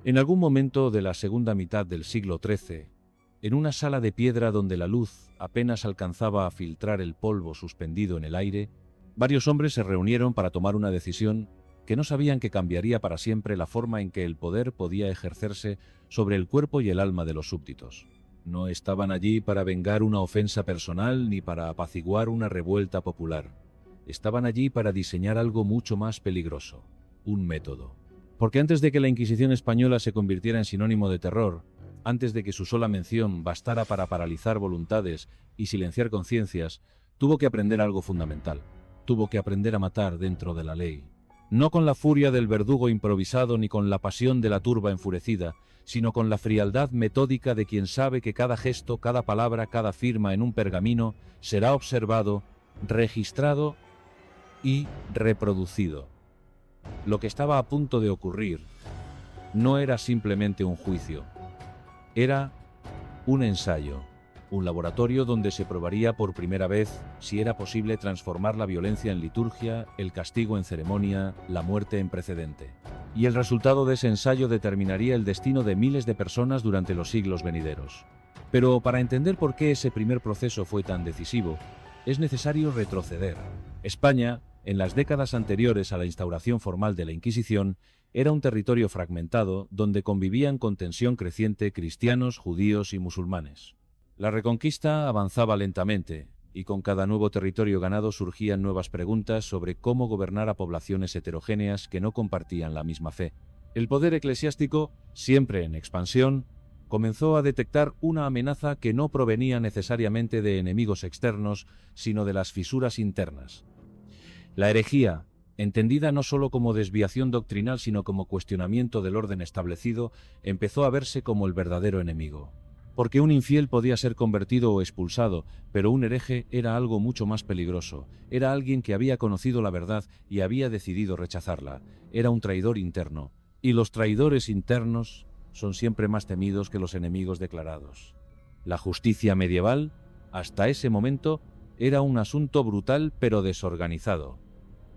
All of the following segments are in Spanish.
En algún momento de la segunda mitad del siglo XIII, en una sala de piedra donde la luz apenas alcanzaba a filtrar el polvo suspendido en el aire, varios hombres se reunieron para tomar una decisión que no sabían que cambiaría para siempre la forma en que el poder podía ejercerse sobre el cuerpo y el alma de los súbditos. No estaban allí para vengar una ofensa personal ni para apaciguar una revuelta popular. Estaban allí para diseñar algo mucho más peligroso, un método. Porque antes de que la Inquisición española se convirtiera en sinónimo de terror, antes de que su sola mención bastara para paralizar voluntades y silenciar conciencias, tuvo que aprender algo fundamental. Tuvo que aprender a matar dentro de la ley. No con la furia del verdugo improvisado ni con la pasión de la turba enfurecida, sino con la frialdad metódica de quien sabe que cada gesto, cada palabra, cada firma en un pergamino será observado, registrado y reproducido. Lo que estaba a punto de ocurrir no era simplemente un juicio, era un ensayo, un laboratorio donde se probaría por primera vez si era posible transformar la violencia en liturgia, el castigo en ceremonia, la muerte en precedente. Y el resultado de ese ensayo determinaría el destino de miles de personas durante los siglos venideros. Pero para entender por qué ese primer proceso fue tan decisivo, es necesario retroceder. España, en las décadas anteriores a la instauración formal de la Inquisición, era un territorio fragmentado donde convivían con tensión creciente cristianos, judíos y musulmanes. La reconquista avanzaba lentamente, y con cada nuevo territorio ganado surgían nuevas preguntas sobre cómo gobernar a poblaciones heterogéneas que no compartían la misma fe. El poder eclesiástico, siempre en expansión, comenzó a detectar una amenaza que no provenía necesariamente de enemigos externos, sino de las fisuras internas. La herejía, entendida no solo como desviación doctrinal sino como cuestionamiento del orden establecido, empezó a verse como el verdadero enemigo. Porque un infiel podía ser convertido o expulsado, pero un hereje era algo mucho más peligroso. Era alguien que había conocido la verdad y había decidido rechazarla. Era un traidor interno. Y los traidores internos son siempre más temidos que los enemigos declarados. La justicia medieval, hasta ese momento, era un asunto brutal pero desorganizado.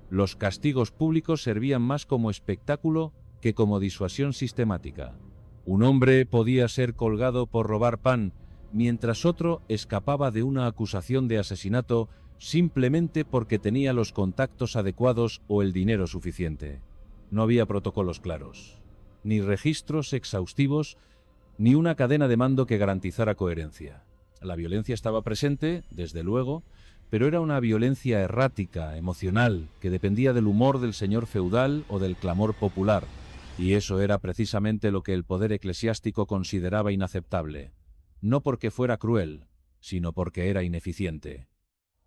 Los castigos públicos servían más como espectáculo que como disuasión sistemática. Un hombre podía ser colgado por robar pan, mientras otro escapaba de una acusación de asesinato simplemente porque tenía los contactos adecuados o el dinero suficiente. No había protocolos claros, ni registros exhaustivos, ni una cadena de mando que garantizara coherencia. La violencia estaba presente, desde luego, pero era una violencia errática, emocional, que dependía del humor del señor feudal o del clamor popular. Y eso era precisamente lo que el poder eclesiástico consideraba inaceptable. No porque fuera cruel, sino porque era ineficiente.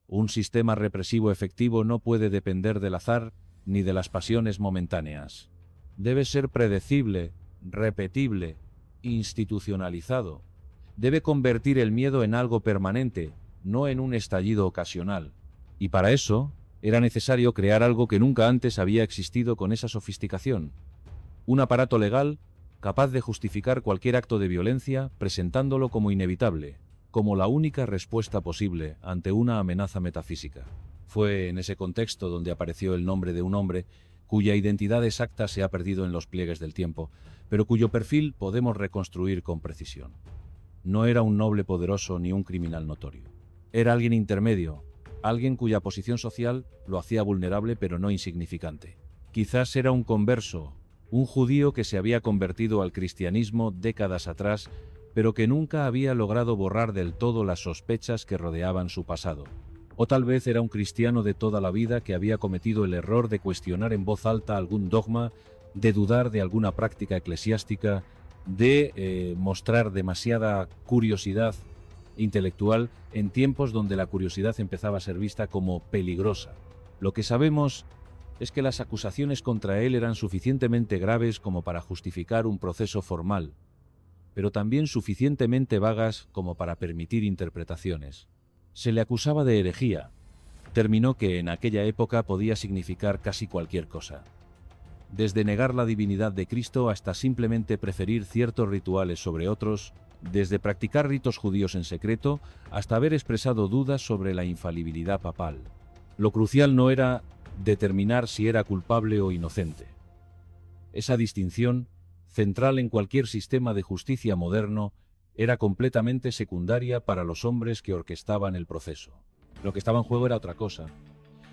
Un sistema represivo efectivo no puede depender del azar ni de las pasiones momentáneas. Debe ser predecible, repetible, institucionalizado. Debe convertir el miedo en algo permanente, no en un estallido ocasional. Y para eso era necesario crear algo que nunca antes había existido con esa sofisticación. Un aparato legal capaz de justificar cualquier acto de violencia presentándolo como inevitable, como la única respuesta posible ante una amenaza metafísica. Fue en ese contexto donde apareció el nombre de un hombre cuya identidad exacta se ha perdido en los pliegues del tiempo, pero cuyo perfil podemos reconstruir con precisión. No era un noble poderoso ni un criminal notorio. Era alguien intermedio, alguien cuya posición social lo hacía vulnerable pero no insignificante. Quizás era un converso, un judío que se había convertido al cristianismo décadas atrás, pero que nunca había logrado borrar del todo las sospechas que rodeaban su pasado. O tal vez era un cristiano de toda la vida que había cometido el error de cuestionar en voz alta algún dogma, de dudar de alguna práctica eclesiástica, de mostrar demasiada curiosidad intelectual en tiempos donde la curiosidad empezaba a ser vista como peligrosa. Lo que sabemos es que las acusaciones contra él eran suficientemente graves como para justificar un proceso formal, pero también suficientemente vagas como para permitir interpretaciones. Se le acusaba de herejía, término que en aquella época podía significar casi cualquier cosa. Desde negar la divinidad de Cristo hasta simplemente preferir ciertos rituales sobre otros, desde practicar ritos judíos en secreto hasta haber expresado dudas sobre la infalibilidad papal. Lo crucial no era determinar si era culpable o inocente. Esa distinción central en cualquier sistema de justicia moderno, era completamente secundaria para los hombres que orquestaban el proceso. Lo que estaba en juego era otra cosa.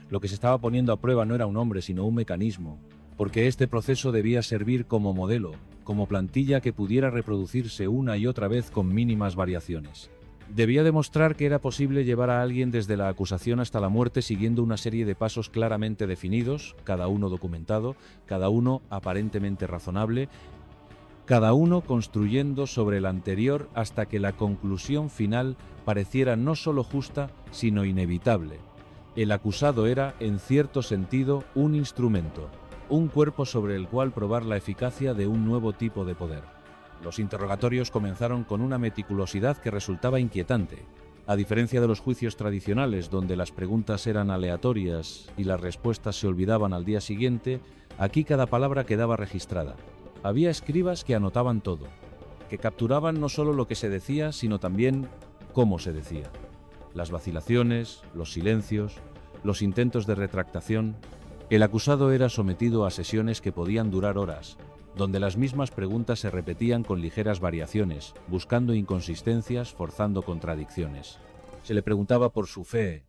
Lo que se estaba poniendo a prueba no era un hombre, sino un mecanismo, porque este proceso debía servir como modelo, como plantilla que pudiera reproducirse una y otra vez con mínimas variaciones. Debía demostrar que era posible llevar a alguien desde la acusación hasta la muerte siguiendo una serie de pasos claramente definidos, cada uno documentado, cada uno aparentemente razonable, cada uno construyendo sobre el anterior hasta que la conclusión final pareciera no solo justa, sino inevitable. El acusado era, en cierto sentido, un instrumento, un cuerpo sobre el cual probar la eficacia de un nuevo tipo de poder. Los interrogatorios comenzaron con una meticulosidad que resultaba inquietante. A diferencia de los juicios tradicionales, donde las preguntas eran aleatorias y las respuestas se olvidaban al día siguiente, aquí cada palabra quedaba registrada. Había escribas que anotaban todo, que capturaban no solo lo que se decía, sino también cómo se decía. Las vacilaciones, los silencios, los intentos de retractación. El acusado era sometido a sesiones que podían durar horas, donde las mismas preguntas se repetían con ligeras variaciones, buscando inconsistencias, forzando contradicciones. Se le preguntaba por su fe,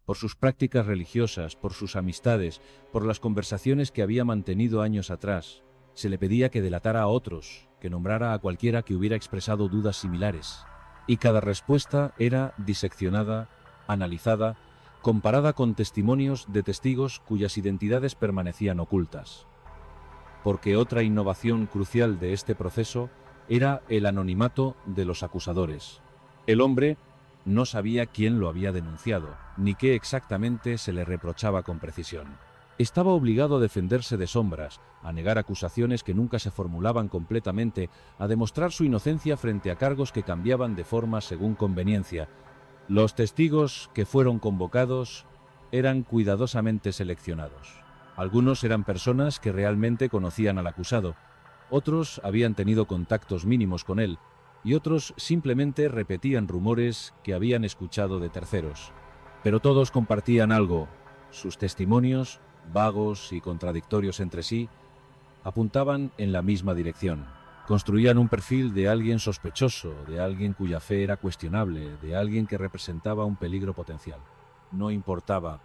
por sus prácticas religiosas, por sus amistades, por las conversaciones que había mantenido años atrás. Se le pedía que delatara a otros, que nombrara a cualquiera que hubiera expresado dudas similares. Y cada respuesta era diseccionada, analizada, comparada con testimonios de testigos cuyas identidades permanecían ocultas. Porque otra innovación crucial de este proceso era el anonimato de los acusadores. El hombre no sabía quién lo había denunciado, ni qué exactamente se le reprochaba con precisión. Estaba obligado a defenderse de sombras, a negar acusaciones que nunca se formulaban completamente, a demostrar su inocencia frente a cargos que cambiaban de forma según conveniencia. Los testigos que fueron convocados eran cuidadosamente seleccionados. Algunos eran personas que realmente conocían al acusado, otros habían tenido contactos mínimos con él, y otros simplemente repetían rumores que habían escuchado de terceros. Pero todos compartían algo: sus testimonios, vagos y contradictorios entre sí, apuntaban en la misma dirección. Construían un perfil de alguien sospechoso, de alguien cuya fe era cuestionable, de alguien que representaba un peligro potencial. No importaba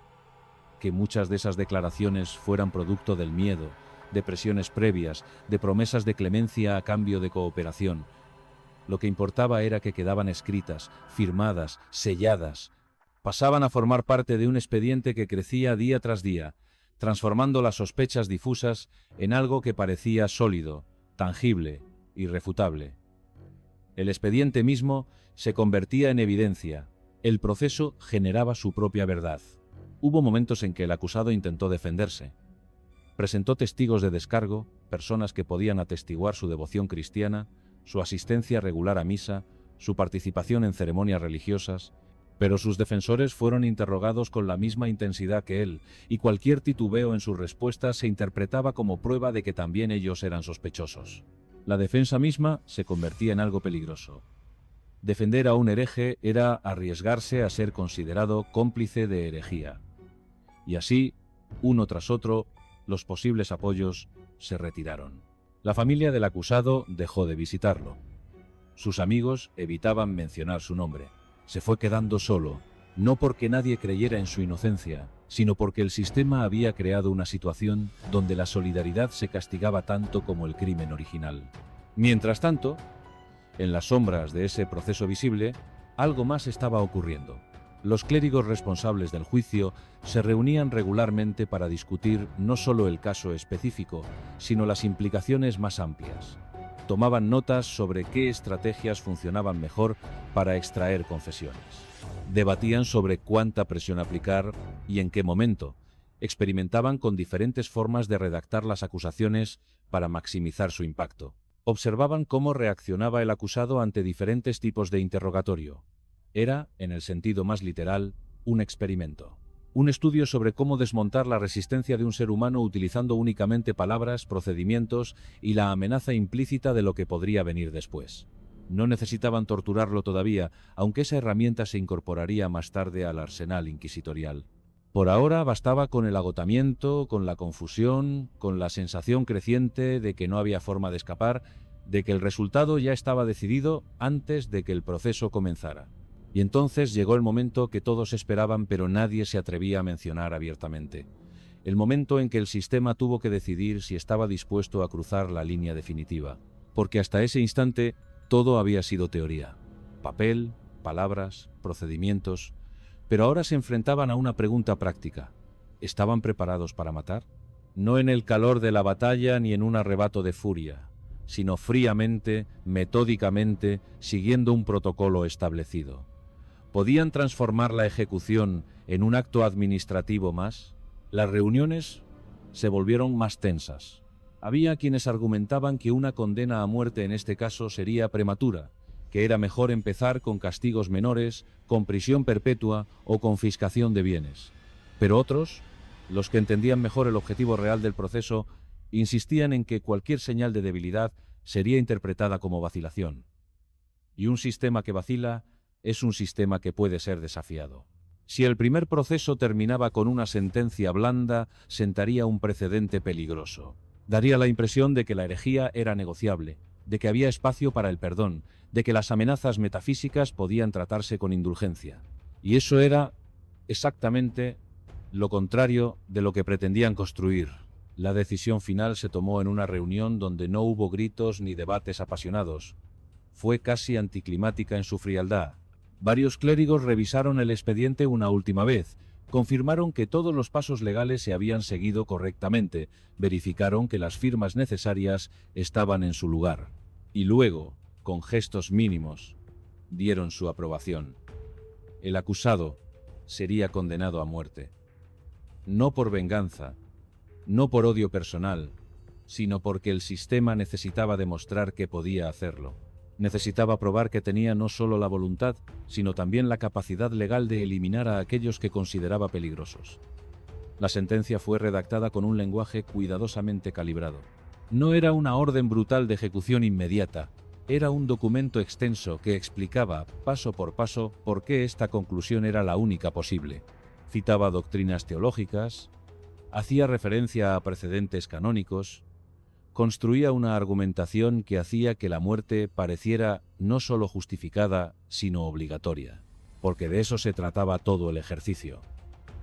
que muchas de esas declaraciones fueran producto del miedo, de presiones previas, de promesas de clemencia a cambio de cooperación. Lo que importaba era que quedaban escritas, firmadas, selladas. Pasaban a formar parte de un expediente que crecía día tras día, transformando las sospechas difusas en algo que parecía sólido, tangible, irrefutable. El expediente mismo se convertía en evidencia. El proceso generaba su propia verdad. Hubo momentos en que el acusado intentó defenderse. Presentó testigos de descargo, personas que podían atestiguar su devoción cristiana, su asistencia regular a misa, su participación en ceremonias religiosas, pero sus defensores fueron interrogados con la misma intensidad que él, y cualquier titubeo en sus respuestas se interpretaba como prueba de que también ellos eran sospechosos. La defensa misma se convertía en algo peligroso. Defender a un hereje era arriesgarse a ser considerado cómplice de herejía. Y así, uno tras otro, los posibles apoyos se retiraron. La familia del acusado dejó de visitarlo. Sus amigos evitaban mencionar su nombre. Se fue quedando solo, no porque nadie creyera en su inocencia, sino porque el sistema había creado una situación donde la solidaridad se castigaba tanto como el crimen original. Mientras tanto, en las sombras de ese proceso visible, algo más estaba ocurriendo. Los clérigos responsables del juicio se reunían regularmente para discutir no solo el caso específico, sino las implicaciones más amplias. Tomaban notas sobre qué estrategias funcionaban mejor para extraer confesiones. Debatían sobre cuánta presión aplicar y en qué momento. Experimentaban con diferentes formas de redactar las acusaciones para maximizar su impacto. Observaban cómo reaccionaba el acusado ante diferentes tipos de interrogatorio. Era, en el sentido más literal, un experimento. Un estudio sobre cómo desmontar la resistencia de un ser humano utilizando únicamente palabras, procedimientos y la amenaza implícita de lo que podría venir después. No necesitaban torturarlo todavía, aunque esa herramienta se incorporaría más tarde al arsenal inquisitorial. Por ahora bastaba con el agotamiento, con la confusión, con la sensación creciente de que no había forma de escapar, de que el resultado ya estaba decidido antes de que el proceso comenzara. Y entonces llegó el momento que todos esperaban, pero nadie se atrevía a mencionar abiertamente. El momento en que el sistema tuvo que decidir si estaba dispuesto a cruzar la línea definitiva. Porque hasta ese instante todo había sido teoría. Papel, palabras, procedimientos. Pero ahora se enfrentaban a una pregunta práctica. ¿Estaban preparados para matar? No en el calor de la batalla ni en un arrebato de furia, sino fríamente, metódicamente, siguiendo un protocolo establecido. ¿Podían transformar la ejecución en un acto administrativo más? Las reuniones se volvieron más tensas. Había quienes argumentaban que una condena a muerte en este caso sería prematura, que era mejor empezar con castigos menores, con prisión perpetua o confiscación de bienes. Pero otros, los que entendían mejor el objetivo real del proceso, insistían en que cualquier señal de debilidad sería interpretada como vacilación. Y un sistema que vacila es un sistema que puede ser desafiado. Si el primer proceso terminaba con una sentencia blanda, sentaría un precedente peligroso. Daría la impresión de que la herejía era negociable, de que había espacio para el perdón, de que las amenazas metafísicas podían tratarse con indulgencia. Y eso era exactamente lo contrario de lo que pretendían construir. La decisión final se tomó en una reunión donde no hubo gritos ni debates apasionados. Fue casi anticlimática en su frialdad. Varios clérigos revisaron el expediente una última vez, confirmaron que todos los pasos legales se habían seguido correctamente, verificaron que las firmas necesarias estaban en su lugar. Y luego, con gestos mínimos, dieron su aprobación. El acusado sería condenado a muerte. No por venganza, no por odio personal, sino porque el sistema necesitaba demostrar que podía hacerlo. Necesitaba probar que tenía no solo la voluntad, sino también la capacidad legal de eliminar a aquellos que consideraba peligrosos. La sentencia fue redactada con un lenguaje cuidadosamente calibrado. No era una orden brutal de ejecución inmediata, era un documento extenso que explicaba, paso por paso, por qué esta conclusión era la única posible. Citaba doctrinas teológicas, hacía referencia a precedentes canónicos, construía una argumentación que hacía que la muerte pareciera no solo justificada, sino obligatoria, porque de eso se trataba todo el ejercicio,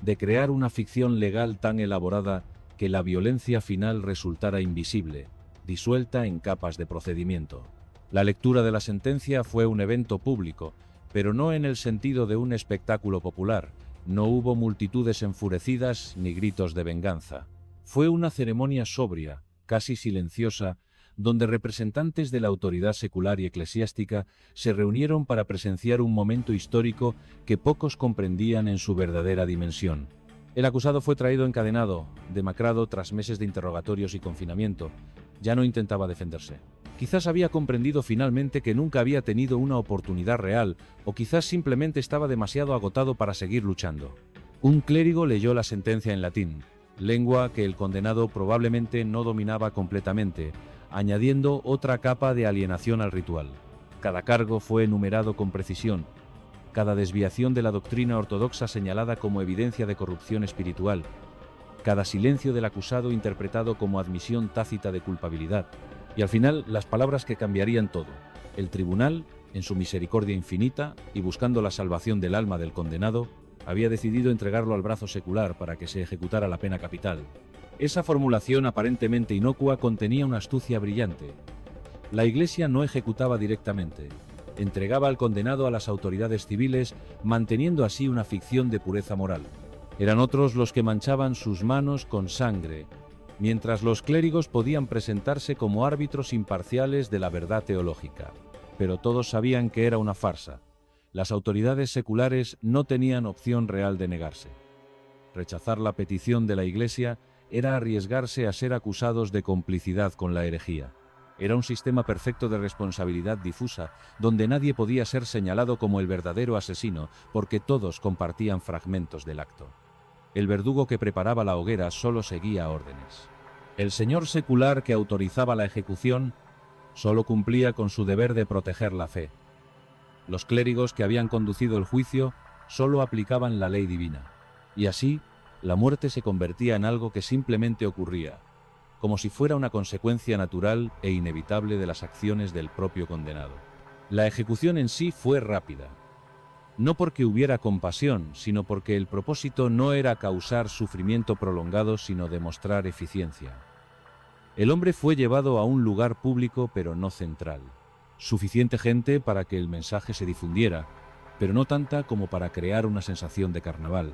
de crear una ficción legal tan elaborada que la violencia final resultara invisible, disuelta en capas de procedimiento. La lectura de la sentencia fue un evento público, pero no en el sentido de un espectáculo popular. No hubo multitudes enfurecidas ni gritos de venganza. Fue una ceremonia sobria, casi silenciosa, donde representantes de la autoridad secular y eclesiástica se reunieron para presenciar un momento histórico que pocos comprendían en su verdadera dimensión. El acusado fue traído encadenado, demacrado tras meses de interrogatorios y confinamiento. Ya no intentaba defenderse. Quizás había comprendido finalmente que nunca había tenido una oportunidad real, o quizás simplemente estaba demasiado agotado para seguir luchando. Un clérigo leyó la sentencia en latín, lengua que el condenado probablemente no dominaba completamente, añadiendo otra capa de alienación al ritual. Cada cargo fue enumerado con precisión, cada desviación de la doctrina ortodoxa señalada como evidencia de corrupción espiritual, cada silencio del acusado interpretado como admisión tácita de culpabilidad, y al final las palabras que cambiarían todo. El tribunal, en su misericordia infinita y buscando la salvación del alma del condenado, había decidido entregarlo al brazo secular para que se ejecutara la pena capital. Esa formulación aparentemente inocua contenía una astucia brillante. La Iglesia no ejecutaba directamente, entregaba al condenado a las autoridades civiles, manteniendo así una ficción de pureza moral. Eran otros los que manchaban sus manos con sangre, mientras los clérigos podían presentarse como árbitros imparciales de la verdad teológica. Pero todos sabían que era una farsa. Las autoridades seculares no tenían opción real de negarse. Rechazar la petición de la Iglesia era arriesgarse a ser acusados de complicidad con la herejía. Era un sistema perfecto de responsabilidad difusa, donde nadie podía ser señalado como el verdadero asesino, porque todos compartían fragmentos del acto. El verdugo que preparaba la hoguera solo seguía órdenes. El señor secular que autorizaba la ejecución solo cumplía con su deber de proteger la fe. Los clérigos que habían conducido el juicio solo aplicaban la ley divina. Y así, la muerte se convertía en algo que simplemente ocurría, como si fuera una consecuencia natural e inevitable de las acciones del propio condenado. La ejecución en sí fue rápida, no porque hubiera compasión, sino porque el propósito no era causar sufrimiento prolongado, sino demostrar eficiencia. El hombre fue llevado a un lugar público, pero no central. Suficiente gente para que el mensaje se difundiera, pero no tanta como para crear una sensación de carnaval.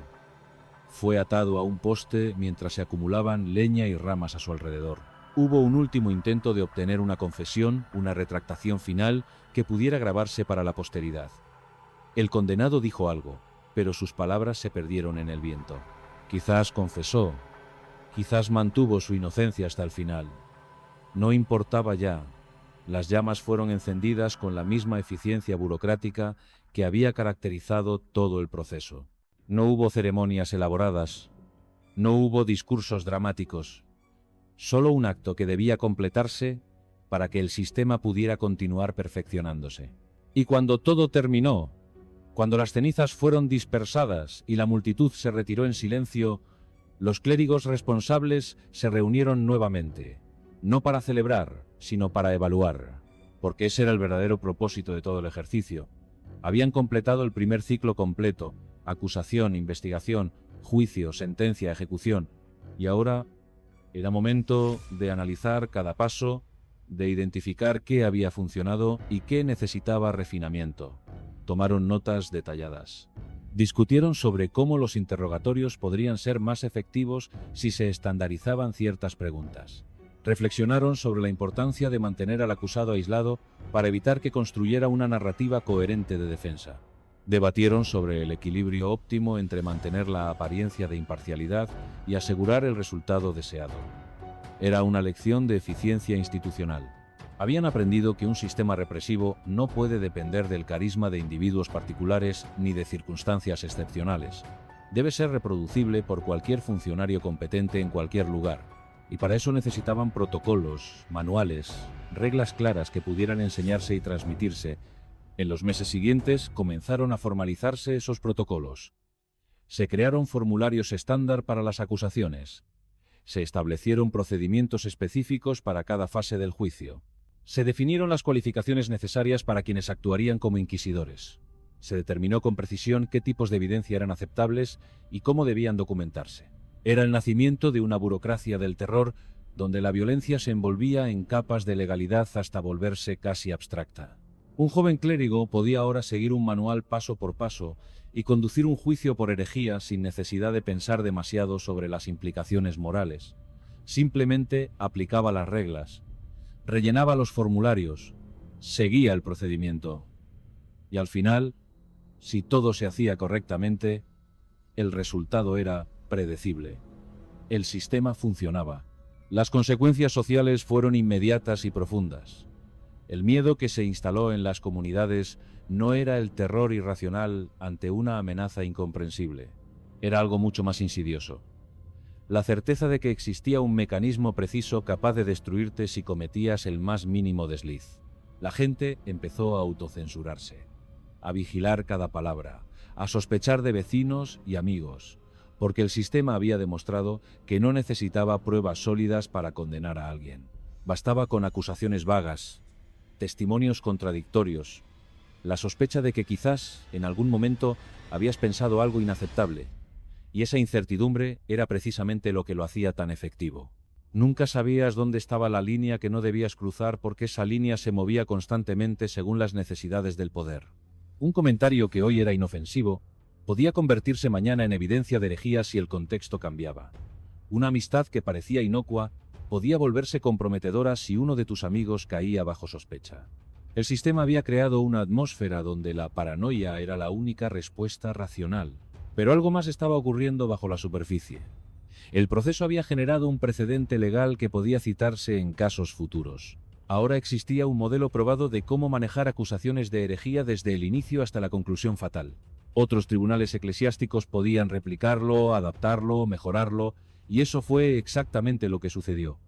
Fue atado a un poste mientras se acumulaban leña y ramas a su alrededor. Hubo un último intento de obtener una confesión, una retractación final que pudiera grabarse para la posteridad. El condenado dijo algo, pero sus palabras se perdieron en el viento. Quizás confesó, quizás mantuvo su inocencia hasta el final. No importaba ya. Las llamas fueron encendidas con la misma eficiencia burocrática que había caracterizado todo el proceso. No hubo ceremonias elaboradas, no hubo discursos dramáticos, solo un acto que debía completarse para que el sistema pudiera continuar perfeccionándose. Y cuando todo terminó, cuando las cenizas fueron dispersadas y la multitud se retiró en silencio, los clérigos responsables se reunieron nuevamente, no para celebrar, sino para evaluar, porque ese era el verdadero propósito de todo el ejercicio. Habían completado el primer ciclo completo: acusación, investigación, juicio, sentencia, ejecución. Y ahora era momento de analizar cada paso, de identificar qué había funcionado y qué necesitaba refinamiento. Tomaron notas detalladas. Discutieron sobre cómo los interrogatorios podrían ser más efectivos si se estandarizaban ciertas preguntas. Reflexionaron sobre la importancia de mantener al acusado aislado para evitar que construyera una narrativa coherente de defensa. Debatieron sobre el equilibrio óptimo entre mantener la apariencia de imparcialidad y asegurar el resultado deseado. Era una lección de eficiencia institucional. Habían aprendido que un sistema represivo no puede depender del carisma de individuos particulares ni de circunstancias excepcionales. Debe ser reproducible por cualquier funcionario competente en cualquier lugar. Y para eso necesitaban protocolos, manuales, reglas claras que pudieran enseñarse y transmitirse. En los meses siguientes comenzaron a formalizarse esos protocolos. Se crearon formularios estándar para las acusaciones. Se establecieron procedimientos específicos para cada fase del juicio. Se definieron las cualificaciones necesarias para quienes actuarían como inquisidores. Se determinó con precisión qué tipos de evidencia eran aceptables y cómo debían documentarse. Era el nacimiento de una burocracia del terror donde la violencia se envolvía en capas de legalidad hasta volverse casi abstracta. Un joven clérigo podía ahora seguir un manual paso por paso y conducir un juicio por herejía sin necesidad de pensar demasiado sobre las implicaciones morales. Simplemente aplicaba las reglas, rellenaba los formularios, seguía el procedimiento. Y al final, si todo se hacía correctamente, el resultado era predecible. El sistema funcionaba. Las consecuencias sociales fueron inmediatas y profundas. El miedo que se instaló en las comunidades no era el terror irracional ante una amenaza incomprensible. Era algo mucho más insidioso. La certeza de que existía un mecanismo preciso capaz de destruirte si cometías el más mínimo desliz. La gente empezó a autocensurarse, a vigilar cada palabra, a sospechar de vecinos y amigos, porque el sistema había demostrado que no necesitaba pruebas sólidas para condenar a alguien. Bastaba con acusaciones vagas, testimonios contradictorios, la sospecha de que quizás en algún momento habías pensado algo inaceptable, y esa incertidumbre era precisamente lo que lo hacía tan efectivo. Nunca sabías dónde estaba la línea que no debías cruzar porque esa línea se movía constantemente según las necesidades del poder. Un comentario que hoy era inofensivo podía convertirse mañana en evidencia de herejía si el contexto cambiaba. Una amistad que parecía inocua podía volverse comprometedora si uno de tus amigos caía bajo sospecha. El sistema había creado una atmósfera donde la paranoia era la única respuesta racional. Pero algo más estaba ocurriendo bajo la superficie. El proceso había generado un precedente legal que podía citarse en casos futuros. Ahora existía un modelo probado de cómo manejar acusaciones de herejía desde el inicio hasta la conclusión fatal. Otros tribunales eclesiásticos podían replicarlo, adaptarlo, mejorarlo, y eso fue exactamente lo que sucedió.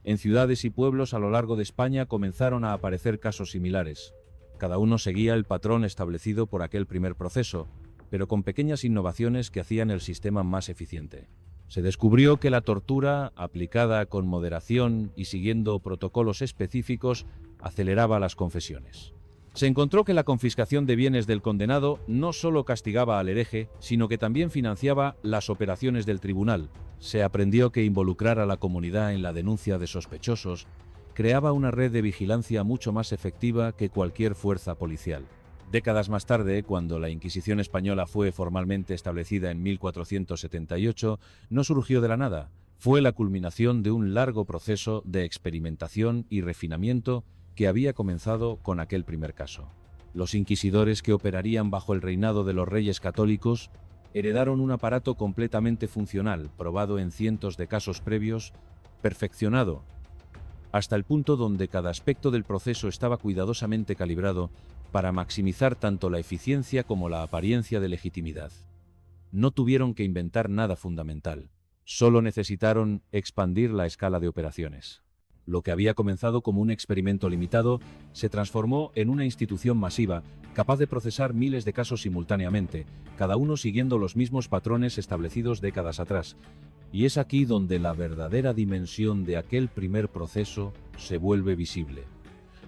En ciudades y pueblos a lo largo de España comenzaron a aparecer casos similares. Cada uno seguía el patrón establecido por aquel primer proceso, pero con pequeñas innovaciones que hacían el sistema más eficiente. Se descubrió que la tortura, aplicada con moderación y siguiendo protocolos específicos, aceleraba las confesiones. Se encontró que la confiscación de bienes del condenado no solo castigaba al hereje, sino que también financiaba las operaciones del tribunal. Se aprendió que involucrar a la comunidad en la denuncia de sospechosos creaba una red de vigilancia mucho más efectiva que cualquier fuerza policial. Décadas más tarde, cuando la Inquisición española fue formalmente establecida en 1478, no surgió de la nada. Fue la culminación de un largo proceso de experimentación y refinamiento que había comenzado con aquel primer caso. Los inquisidores que operarían bajo el reinado de los reyes católicos heredaron un aparato completamente funcional, probado en cientos de casos previos, perfeccionado, hasta el punto donde cada aspecto del proceso estaba cuidadosamente calibrado para maximizar tanto la eficiencia como la apariencia de legitimidad. No tuvieron que inventar nada fundamental, solo necesitaron expandir la escala de operaciones. Lo que había comenzado como un experimento limitado se transformó en una institución masiva, capaz de procesar miles de casos simultáneamente, cada uno siguiendo los mismos patrones establecidos décadas atrás. Y es aquí donde la verdadera dimensión de aquel primer proceso se vuelve visible.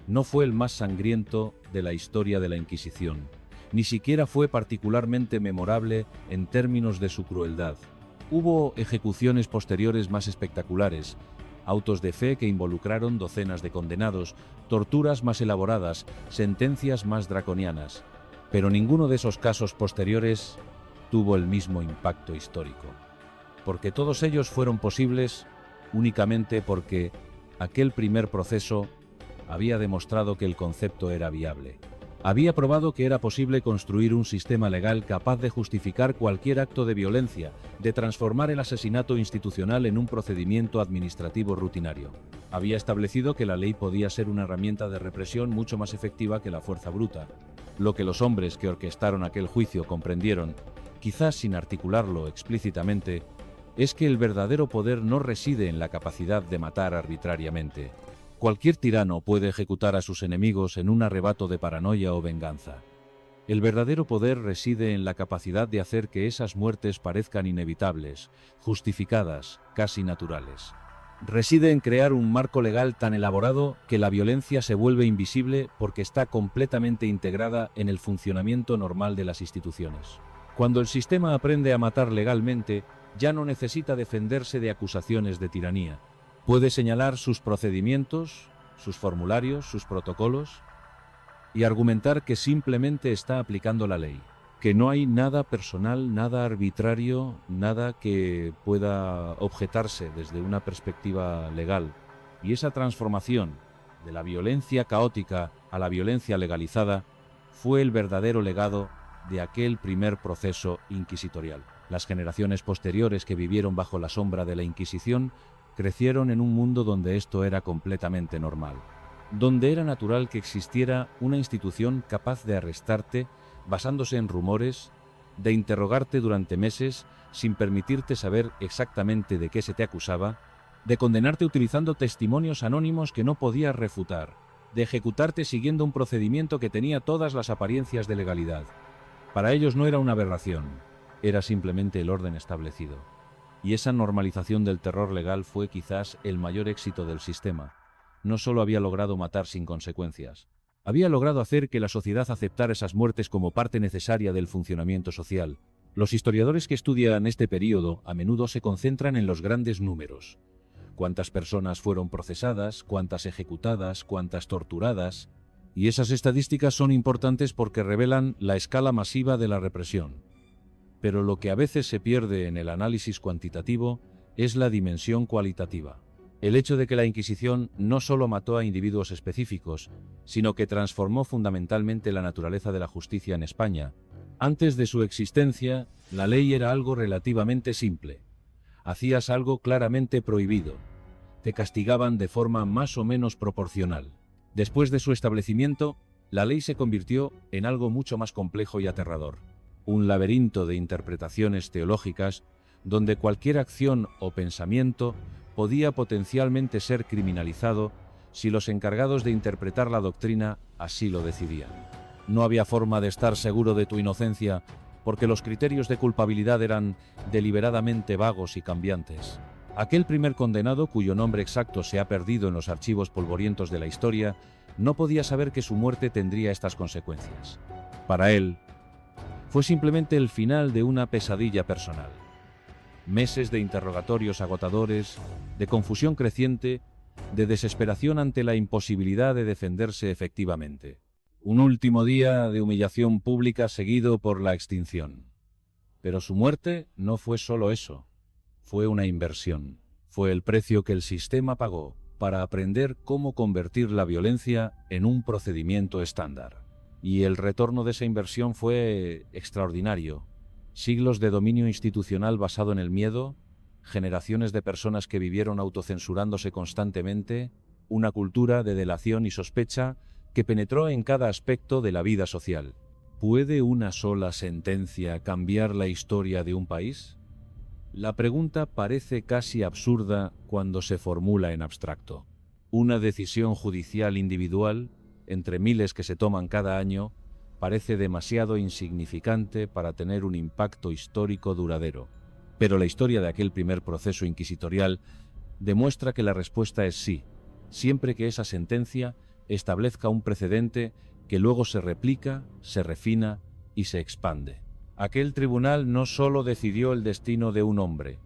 No fue el más sangriento de la historia de la Inquisición, ni siquiera fue particularmente memorable en términos de su crueldad. Hubo ejecuciones posteriores más espectaculares, autos de fe que involucraron docenas de condenados, torturas más elaboradas, sentencias más draconianas. Pero ninguno de esos casos posteriores tuvo el mismo impacto histórico, porque todos ellos fueron posibles únicamente porque aquel primer proceso había demostrado que el concepto era viable. Había probado que era posible construir un sistema legal capaz de justificar cualquier acto de violencia, de transformar el asesinato institucional en un procedimiento administrativo rutinario. Había establecido que la ley podía ser una herramienta de represión mucho más efectiva que la fuerza bruta. Lo que los hombres que orquestaron aquel juicio comprendieron, quizás sin articularlo explícitamente, es que el verdadero poder no reside en la capacidad de matar arbitrariamente. Cualquier tirano puede ejecutar a sus enemigos en un arrebato de paranoia o venganza. El verdadero poder reside en la capacidad de hacer que esas muertes parezcan inevitables, justificadas, casi naturales. Reside en crear un marco legal tan elaborado que la violencia se vuelve invisible porque está completamente integrada en el funcionamiento normal de las instituciones. Cuando el sistema aprende a matar legalmente, ya no necesita defenderse de acusaciones de tiranía. Puede señalar sus procedimientos, sus formularios, sus protocolos y argumentar que simplemente está aplicando la ley, que no hay nada personal, nada arbitrario, nada que pueda objetarse desde una perspectiva legal. Y esa transformación de la violencia caótica a la violencia legalizada fue el verdadero legado de aquel primer proceso inquisitorial. Las generaciones posteriores que vivieron bajo la sombra de la Inquisición crecieron en un mundo donde esto era completamente normal, donde era natural que existiera una institución capaz de arrestarte basándose en rumores, de interrogarte durante meses sin permitirte saber exactamente de qué se te acusaba, de condenarte utilizando testimonios anónimos que no podías refutar, de ejecutarte siguiendo un procedimiento que tenía todas las apariencias de legalidad. Para ellos no era una aberración, era simplemente el orden establecido. Y esa normalización del terror legal fue quizás el mayor éxito del sistema. No solo había logrado matar sin consecuencias, había logrado hacer que la sociedad aceptara esas muertes como parte necesaria del funcionamiento social. Los historiadores que estudian este período a menudo se concentran en los grandes números. Cuántas personas fueron procesadas, cuántas ejecutadas, cuántas torturadas. Y esas estadísticas son importantes porque revelan la escala masiva de la represión. Pero lo que a veces se pierde en el análisis cuantitativo es la dimensión cualitativa. El hecho de que la Inquisición no solo mató a individuos específicos, sino que transformó fundamentalmente la naturaleza de la justicia en España. Antes de su existencia, la ley era algo relativamente simple. Hacías algo claramente prohibido. Te castigaban de forma más o menos proporcional. Después de su establecimiento, la ley se convirtió en algo mucho más complejo y aterrador. Un laberinto de interpretaciones teológicas donde cualquier acción o pensamiento podía potencialmente ser criminalizado si los encargados de interpretar la doctrina así lo decidían. No había forma de estar seguro de tu inocencia porque los criterios de culpabilidad eran deliberadamente vagos y cambiantes. Aquel primer condenado, cuyo nombre exacto se ha perdido en los archivos polvorientos de la historia, no podía saber que su muerte tendría estas consecuencias. Para él, fue simplemente el final de una pesadilla personal. Meses de interrogatorios agotadores, de confusión creciente, de desesperación ante la imposibilidad de defenderse efectivamente. Un último día de humillación pública seguido por la extinción. Pero su muerte no fue solo eso. Fue una inversión. Fue el precio que el sistema pagó para aprender cómo convertir la violencia en un procedimiento estándar. Y el retorno de esa inversión fue extraordinario. Siglos de dominio institucional basado en el miedo, generaciones de personas que vivieron autocensurándose constantemente, una cultura de delación y sospecha que penetró en cada aspecto de la vida social. ¿Puede una sola sentencia cambiar la historia de un país? La pregunta parece casi absurda cuando se formula en abstracto. Una decisión judicial individual, entre miles que se toman cada año, parece demasiado insignificante para tener un impacto histórico duradero. Pero la historia de aquel primer proceso inquisitorial demuestra que la respuesta es sí, siempre que esa sentencia establezca un precedente que luego se replica, se refina y se expande. Aquel tribunal no solo decidió el destino de un hombre,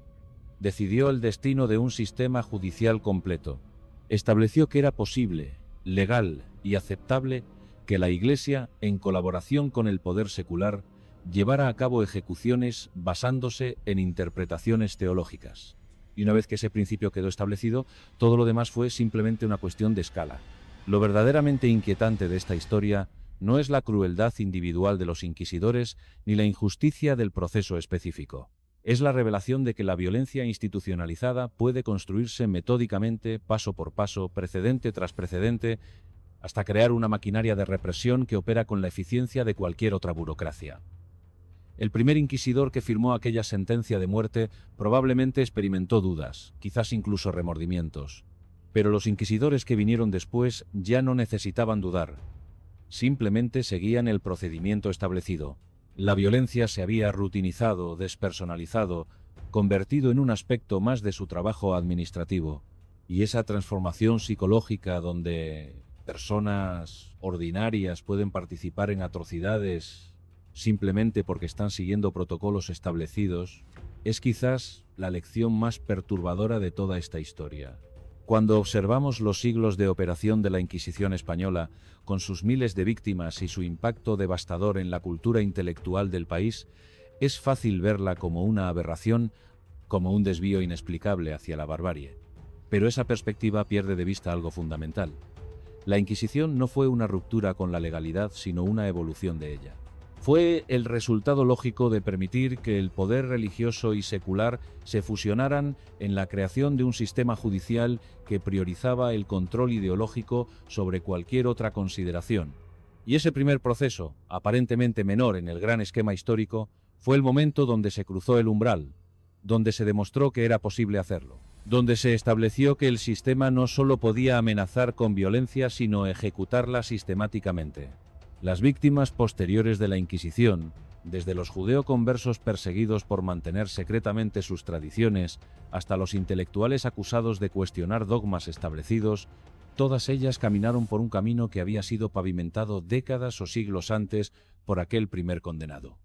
decidió el destino de un sistema judicial completo. Estableció que era posible, legal y aceptable que la Iglesia, en colaboración con el poder secular, llevara a cabo ejecuciones basándose en interpretaciones teológicas. Y una vez que ese principio quedó establecido, todo lo demás fue simplemente una cuestión de escala. Lo verdaderamente inquietante de esta historia no es la crueldad individual de los inquisidores ni la injusticia del proceso específico. Es la revelación de que la violencia institucionalizada puede construirse metódicamente, paso por paso, precedente tras precedente, hasta crear una maquinaria de represión que opera con la eficiencia de cualquier otra burocracia. El primer inquisidor que firmó aquella sentencia de muerte probablemente experimentó dudas, quizás incluso remordimientos. Pero los inquisidores que vinieron después ya no necesitaban dudar. Simplemente seguían el procedimiento establecido. La violencia se había rutinizado, despersonalizado, convertido en un aspecto más de su trabajo administrativo. Y esa transformación psicológica donde personas ordinarias pueden participar en atrocidades simplemente porque están siguiendo protocolos establecidos, es quizás la lección más perturbadora de toda esta historia. Cuando observamos los siglos de operación de la Inquisición española, con sus miles de víctimas y su impacto devastador en la cultura intelectual del país, es fácil verla como una aberración, como un desvío inexplicable hacia la barbarie. Pero esa perspectiva pierde de vista algo fundamental. La Inquisición no fue una ruptura con la legalidad, sino una evolución de ella. Fue el resultado lógico de permitir que el poder religioso y secular se fusionaran en la creación de un sistema judicial que priorizaba el control ideológico sobre cualquier otra consideración. Y ese primer proceso, aparentemente menor en el gran esquema histórico, fue el momento donde se cruzó el umbral, donde se demostró que era posible hacerlo, donde se estableció que el sistema no solo podía amenazar con violencia, sino ejecutarla sistemáticamente. Las víctimas posteriores de la Inquisición, desde los judeoconversos perseguidos por mantener secretamente sus tradiciones, hasta los intelectuales acusados de cuestionar dogmas establecidos, todas ellas caminaron por un camino que había sido pavimentado décadas o siglos antes por aquel primer condenado.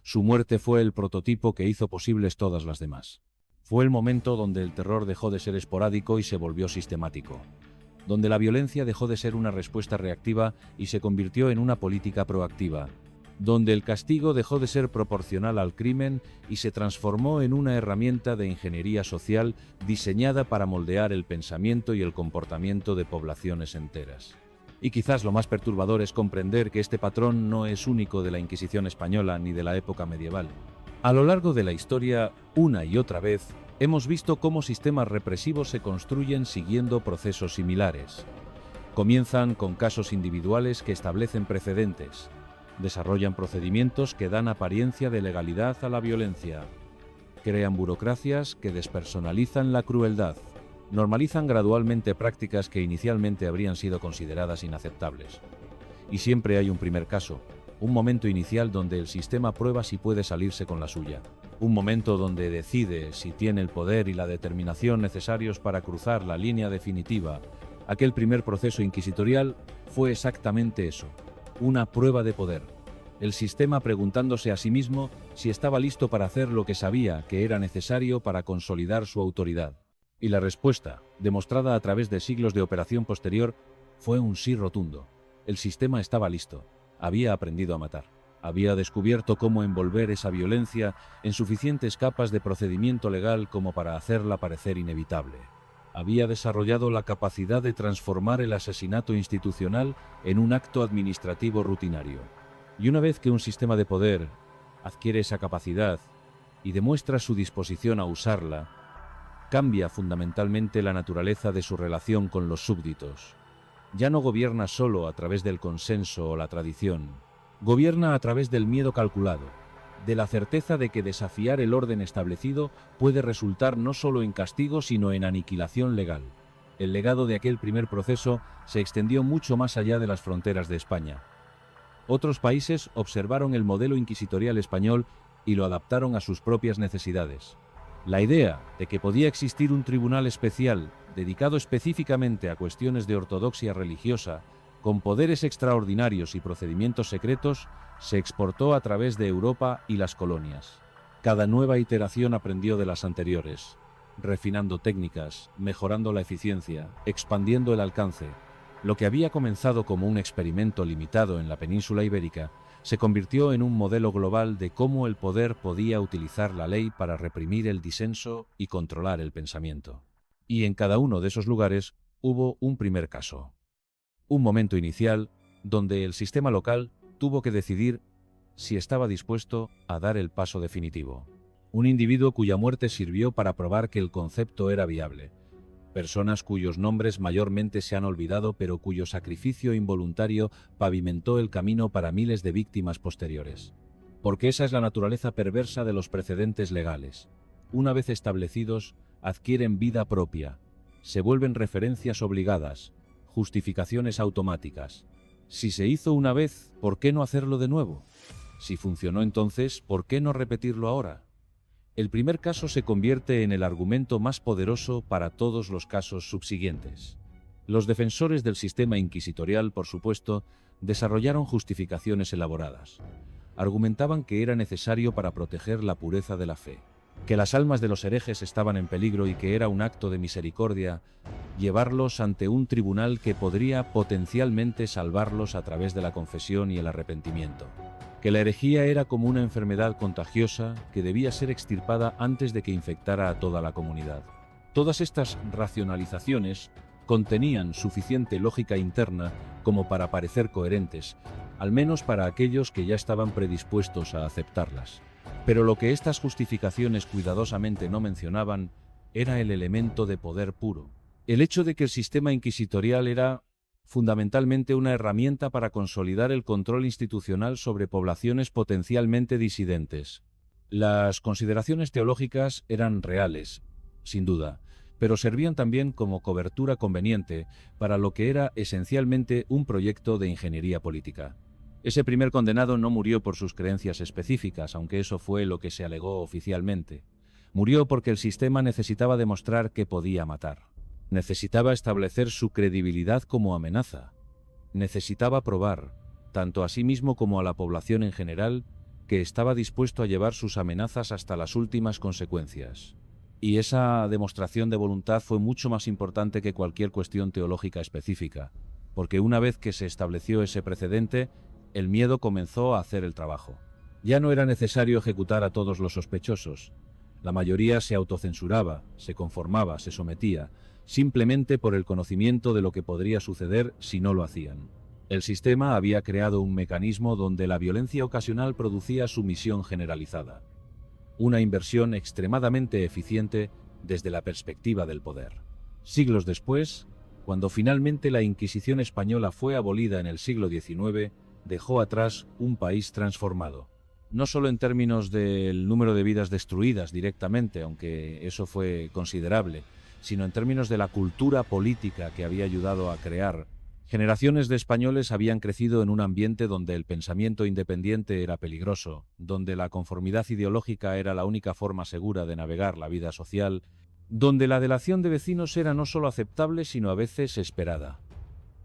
Su muerte fue el prototipo que hizo posibles todas las demás. Fue el momento donde el terror dejó de ser esporádico y se volvió sistemático, donde la violencia dejó de ser una respuesta reactiva y se convirtió en una política proactiva, donde el castigo dejó de ser proporcional al crimen y se transformó en una herramienta de ingeniería social diseñada para moldear el pensamiento y el comportamiento de poblaciones enteras. Y quizás lo más perturbador es comprender que este patrón no es único de la Inquisición española ni de la época medieval. A lo largo de la historia, una y otra vez, hemos visto cómo sistemas represivos se construyen siguiendo procesos similares. Comienzan con casos individuales que establecen precedentes, desarrollan procedimientos que dan apariencia de legalidad a la violencia, crean burocracias que despersonalizan la crueldad, normalizan gradualmente prácticas que inicialmente habrían sido consideradas inaceptables. Y siempre hay un primer caso, un momento inicial donde el sistema prueba si puede salirse con la suya. Un momento donde decide si tiene el poder y la determinación necesarios para cruzar la línea definitiva. Aquel primer proceso inquisitorial fue exactamente eso, una prueba de poder. El sistema preguntándose a sí mismo si estaba listo para hacer lo que sabía que era necesario para consolidar su autoridad. Y la respuesta, demostrada a través de siglos de operación posterior, fue un sí rotundo. El sistema estaba listo, había aprendido a matar. Había descubierto cómo envolver esa violencia en suficientes capas de procedimiento legal como para hacerla parecer inevitable. Había desarrollado la capacidad de transformar el asesinato institucional en un acto administrativo rutinario. Y una vez que un sistema de poder adquiere esa capacidad y demuestra su disposición a usarla, cambia fundamentalmente la naturaleza de su relación con los súbditos. Ya no gobierna solo a través del consenso o la tradición. Gobierna a través del miedo calculado, de la certeza de que desafiar el orden establecido puede resultar no solo en castigo, sino en aniquilación legal. El legado de aquel primer proceso se extendió mucho más allá de las fronteras de España. Otros países observaron el modelo inquisitorial español y lo adaptaron a sus propias necesidades. La idea de que podía existir un tribunal especial dedicado específicamente a cuestiones de ortodoxia religiosa, con poderes extraordinarios y procedimientos secretos, se exportó a través de Europa y las colonias. Cada nueva iteración aprendió de las anteriores, refinando técnicas, mejorando la eficiencia, expandiendo el alcance. Lo que había comenzado como un experimento limitado en la península ibérica se convirtió en un modelo global de cómo el poder podía utilizar la ley para reprimir el disenso y controlar el pensamiento. Y en cada uno de esos lugares hubo un primer caso. Un momento inicial donde el sistema local tuvo que decidir si estaba dispuesto a dar el paso definitivo. Un individuo cuya muerte sirvió para probar que el concepto era viable. Personas cuyos nombres mayormente se han olvidado, pero cuyo sacrificio involuntario pavimentó el camino para miles de víctimas posteriores. Porque esa es la naturaleza perversa de los precedentes legales. Una vez establecidos, adquieren vida propia, se vuelven referencias obligadas, justificaciones automáticas. Si se hizo una vez, ¿por qué no hacerlo de nuevo? Si funcionó entonces, ¿por qué no repetirlo ahora? El primer caso se convierte en el argumento más poderoso para todos los casos subsiguientes. Los defensores del sistema inquisitorial, por supuesto, desarrollaron justificaciones elaboradas. Argumentaban que era necesario para proteger la pureza de la fe, que las almas de los herejes estaban en peligro y que era un acto de misericordia llevarlos ante un tribunal que podría potencialmente salvarlos a través de la confesión y el arrepentimiento. Que la herejía era como una enfermedad contagiosa que debía ser extirpada antes de que infectara a toda la comunidad. Todas estas racionalizaciones contenían suficiente lógica interna como para parecer coherentes, al menos para aquellos que ya estaban predispuestos a aceptarlas. Pero lo que estas justificaciones cuidadosamente no mencionaban era el elemento de poder puro. El hecho de que el sistema inquisitorial era fundamentalmente una herramienta para consolidar el control institucional sobre poblaciones potencialmente disidentes. Las consideraciones teológicas eran reales, sin duda, pero servían también como cobertura conveniente para lo que era esencialmente un proyecto de ingeniería política. Ese primer condenado no murió por sus creencias específicas, aunque eso fue lo que se alegó oficialmente. Murió porque el sistema necesitaba demostrar que podía matar. Necesitaba establecer su credibilidad como amenaza. Necesitaba probar, tanto a sí mismo como a la población en general, que estaba dispuesto a llevar sus amenazas hasta las últimas consecuencias. Y esa demostración de voluntad fue mucho más importante que cualquier cuestión teológica específica, porque una vez que se estableció ese precedente, el miedo comenzó a hacer el trabajo. Ya no era necesario ejecutar a todos los sospechosos. La mayoría se autocensuraba, se conformaba, se sometía, simplemente por el conocimiento de lo que podría suceder si no lo hacían. El sistema había creado un mecanismo donde la violencia ocasional producía sumisión generalizada. Una inversión extremadamente eficiente desde la perspectiva del poder. Siglos después, cuando finalmente la Inquisición española fue abolida en el siglo XIX, dejó atrás un país transformado. No solo en términos del número de vidas destruidas directamente, aunque eso fue considerable, sino en términos de la cultura política que había ayudado a crear Generaciones de españoles habían crecido en un ambiente donde el pensamiento independiente era peligroso, donde la conformidad ideológica era la única forma segura de navegar la vida social, donde la delación de vecinos era no solo aceptable, sino a veces esperada.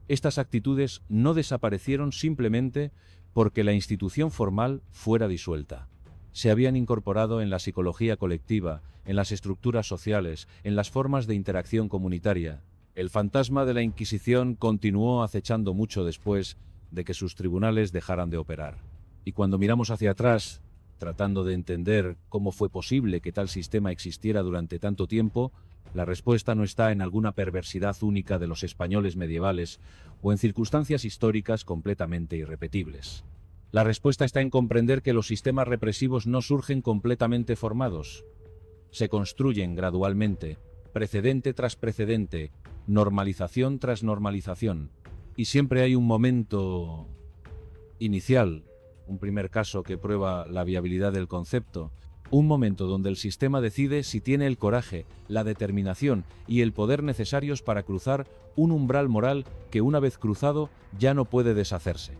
Estas actitudes no desaparecieron simplemente porque la institución formal fuera disuelta. Se habían incorporado en la psicología colectiva, en las estructuras sociales, en las formas de interacción comunitaria. El fantasma de la Inquisición continuó acechando mucho después de que sus tribunales dejaran de operar. Y cuando miramos hacia atrás, tratando de entender cómo fue posible que tal sistema existiera durante tanto tiempo, la respuesta no está en alguna perversidad única de los españoles medievales o en circunstancias históricas completamente irrepetibles. La respuesta está en comprender que los sistemas represivos no surgen completamente formados. Se construyen gradualmente, precedente tras precedente, normalización tras normalización. Y siempre hay un momento inicial, un primer caso que prueba la viabilidad del concepto, un momento donde el sistema decide si tiene el coraje, la determinación y el poder necesarios para cruzar un umbral moral que una vez cruzado ya no puede deshacerse.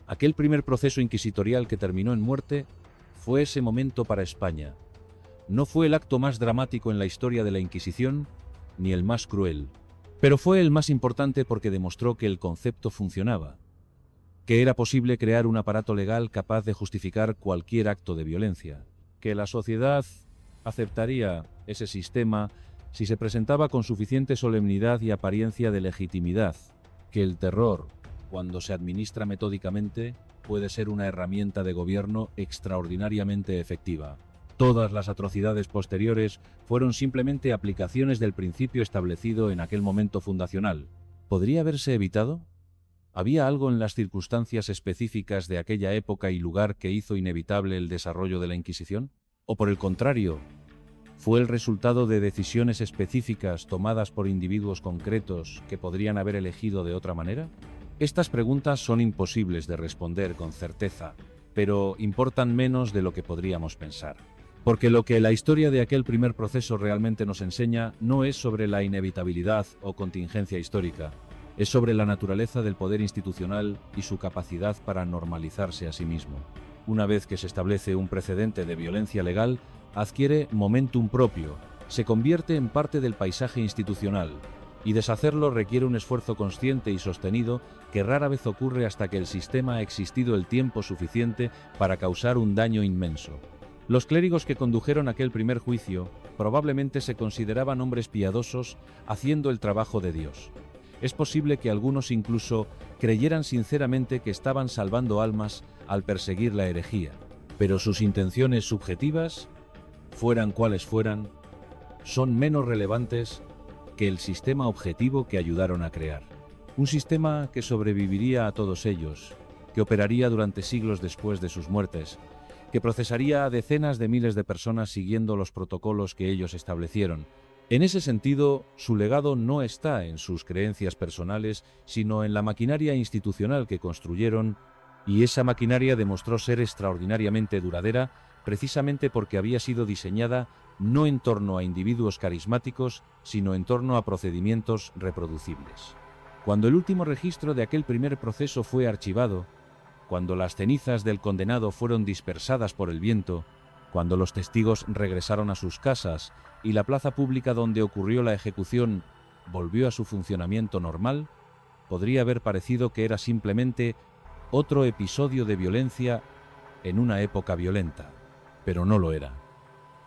Aquel primer proceso inquisitorial que terminó en muerte fue ese momento para España. No fue el acto más dramático en la historia de la Inquisición, ni el más cruel, pero fue el más importante porque demostró que el concepto funcionaba, que era posible crear un aparato legal capaz de justificar cualquier acto de violencia, que la sociedad aceptaría ese sistema si se presentaba con suficiente solemnidad y apariencia de legitimidad, que el terror, cuando se administra metódicamente, puede ser una herramienta de gobierno extraordinariamente efectiva. Todas las atrocidades posteriores fueron simplemente aplicaciones del principio establecido en aquel momento fundacional. ¿Podría haberse evitado? ¿Había algo en las circunstancias específicas de aquella época y lugar que hizo inevitable el desarrollo de la Inquisición? ¿O por el contrario, fue el resultado de decisiones específicas tomadas por individuos concretos que podrían haber elegido de otra manera? Estas preguntas son imposibles de responder con certeza, pero importan menos de lo que podríamos pensar. Porque lo que la historia de aquel primer proceso realmente nos enseña no es sobre la inevitabilidad o contingencia histórica, es sobre la naturaleza del poder institucional y su capacidad para normalizarse a sí mismo. Una vez que se establece un precedente de violencia legal, adquiere momentum propio, se convierte en parte del paisaje institucional, y deshacerlo requiere un esfuerzo consciente y sostenido que rara vez ocurre hasta que el sistema ha existido el tiempo suficiente para causar un daño inmenso. Los clérigos que condujeron aquel primer juicio probablemente se consideraban hombres piadosos haciendo el trabajo de Dios. Es posible que algunos incluso creyeran sinceramente que estaban salvando almas al perseguir la herejía, pero sus intenciones subjetivas, fueran cuales fueran, son menos relevantes que el sistema objetivo que ayudaron a crear. Un sistema que sobreviviría a todos ellos, que operaría durante siglos después de sus muertes, que procesaría a decenas de miles de personas siguiendo los protocolos que ellos establecieron. En ese sentido, su legado no está en sus creencias personales, sino en la maquinaria institucional que construyeron, y esa maquinaria demostró ser extraordinariamente duradera precisamente porque había sido diseñada no en torno a individuos carismáticos, sino en torno a procedimientos reproducibles. Cuando el último registro de aquel primer proceso fue archivado, cuando las cenizas del condenado fueron dispersadas por el viento, cuando los testigos regresaron a sus casas y la plaza pública donde ocurrió la ejecución volvió a su funcionamiento normal, podría haber parecido que era simplemente otro episodio de violencia en una época violenta, pero no lo era.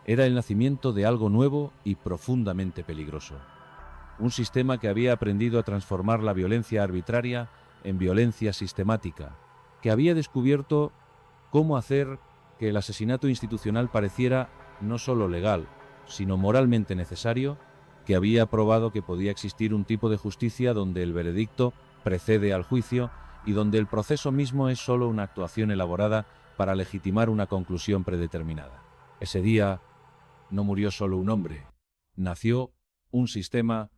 Era el nacimiento de algo nuevo y profundamente peligroso. Un sistema que había aprendido a transformar la violencia arbitraria en violencia sistemática, que había descubierto cómo hacer que el asesinato institucional pareciera no solo legal, sino moralmente necesario, que había probado que podía existir un tipo de justicia donde el veredicto precede al juicio y donde el proceso mismo es solo una actuación elaborada para legitimar una conclusión predeterminada. Ese día no murió solo un hombre, nació un sistema